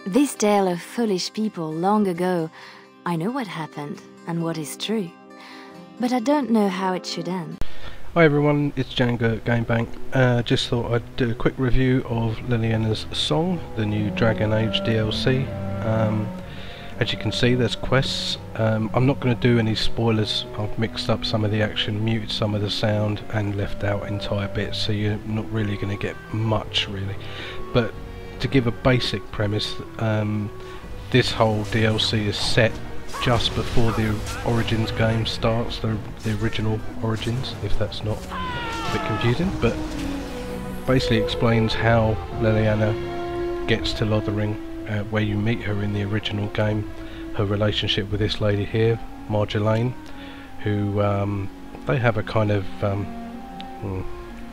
This tale of foolish people long ago, I know what happened and what is true, but I don't know how it should end. Hi everyone, it's Jango at Game-Bank. Just thought I'd do a quick review of Leliana's song, the new Dragon Age DLC. As you can see, there's quests. I'm not going to do any spoilers. I've mixed up some of the action, muted some of the sound and left out entire bits, so you're not really going to get much really. But to give a basic premise, this whole DLC is set just before the Origins game starts, the original Origins, if that's not a bit confusing, but basically explains how Leliana gets to Lothering, where you meet her in the original game, her relationship with this lady here, Marjolaine, who they have a kind of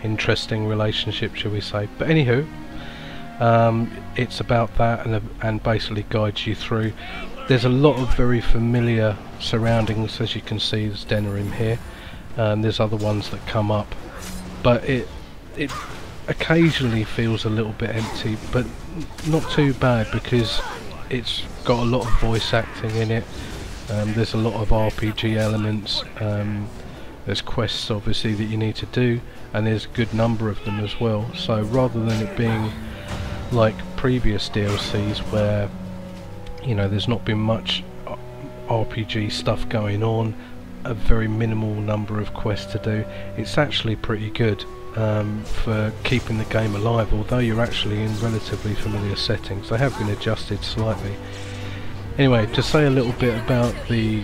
interesting relationship, shall we say. But anywho, it's about that and basically guides you through. There's a lot of very familiar surroundings, as you can see. There's Denerim here, and there's other ones that come up, but it occasionally feels a little bit empty, but not too bad because it's got a lot of voice acting in it. There's a lot of RPG elements. There's quests obviously that you need to do, and there's a good number of them as well. So rather than it being like previous DLCs where, you know, there's not been much RPG stuff going on, a very minimal number of quests to do, it's actually pretty good for keeping the game alive, although you're actually in relatively familiar settings. They have been adjusted slightly. Anyway, to say a little bit about the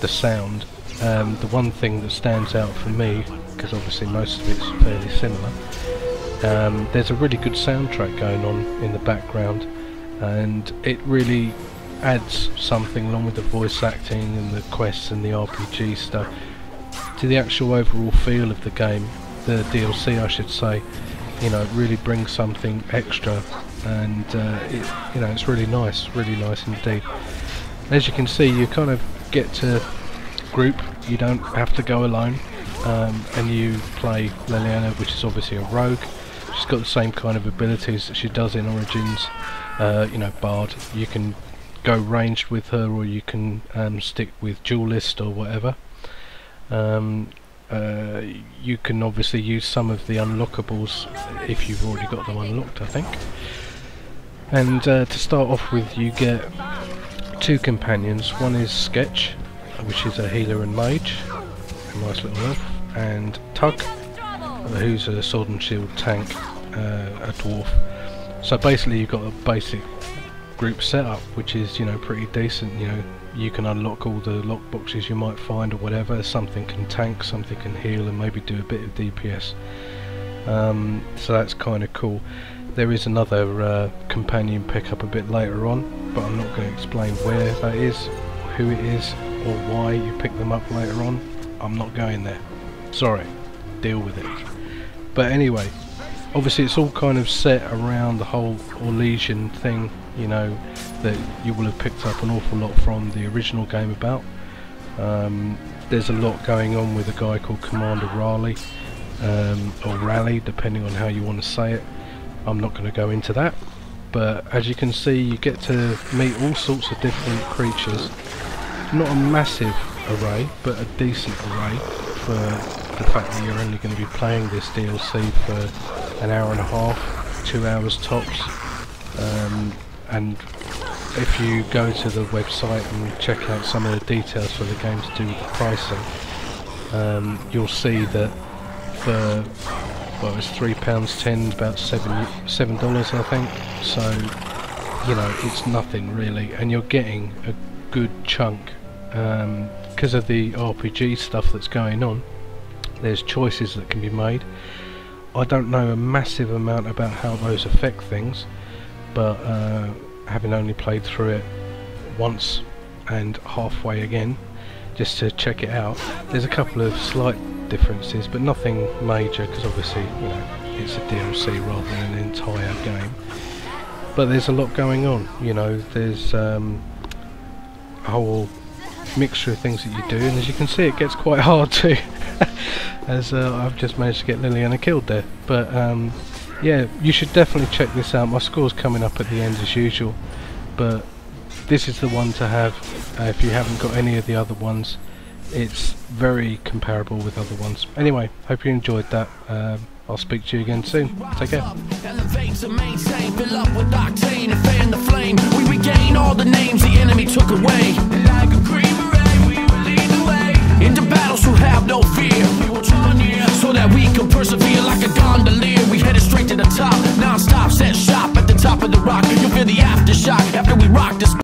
sound, the one thing that stands out for me, because obviously most of it's fairly similar, there's a really good soundtrack going on in the background, and it really adds something, along with the voice acting and the quests and the RPG stuff, to the actual overall feel of the game, the DLC I should say. You know, it really brings something extra, and you know, it's really nice indeed. As you can see, you kind of get to group, you don't have to go alone, and you play Leliana, which is obviously a rogue. She's got the same kind of abilities that she does in Origins. You know, Bard, you can go ranged with her, or you can stick with duelist or whatever. You can obviously use some of the unlockables if you've already got them unlocked, I think. And to start off with, you get two companions. One is Sketch, which is a healer and mage, a nice little elf, and Tug, who's a sword and shield tank, a dwarf. So basically you've got a basic group setup, which is, you know, pretty decent. You know, you can unlock all the lock boxes you might find or whatever. Something can tank, something can heal, and maybe do a bit of DPS. So that's kind of cool. There is another companion pickup a bit later on, but I'm not going to explain where that is, who it is, or why you pick them up later on. I'm not going there. Sorry, deal with it. But anyway, obviously it's all kind of set around the whole Orlesian thing, you know, that you will have picked up an awful lot from the original game about. There's a lot going on with a guy called Commander Raleigh, or Raleigh, depending on how you want to say it. I'm not going to go into that, but as you can see, you get to meet all sorts of different creatures. Not a massive array, but a decent array for the fact that you're only going to be playing this DLC for an hour and a half, 2 hours tops. And if you go to the website and check out some of the details for the game to do with the pricing, you'll see that for, well, it's £3.10, about $7 I think. So, you know, it's nothing really, and you're getting a good chunk because of the RPG stuff that's going on. There's choices that can be made. I don't know a massive amount about how those affect things, but having only played through it once and halfway again just to check it out, there's a couple of slight differences, but nothing major, because obviously, you know, it's a DLC rather than an entire game. But there's a lot going on, you know. There's a whole mixture of things that you do, and as you can see, it gets quite hard too. As I've just managed to get Leliana killed there, but yeah, you should definitely check this out. My score's coming up at the end as usual, but this is the one to have if you haven't got any of the other ones. It's very comparable with other ones. Anyway, hope you enjoyed that. I'll speak to you again soon. Take care. Elevate to maintain, fill up with octane and fan the flame. We regain all the names the enemy took away.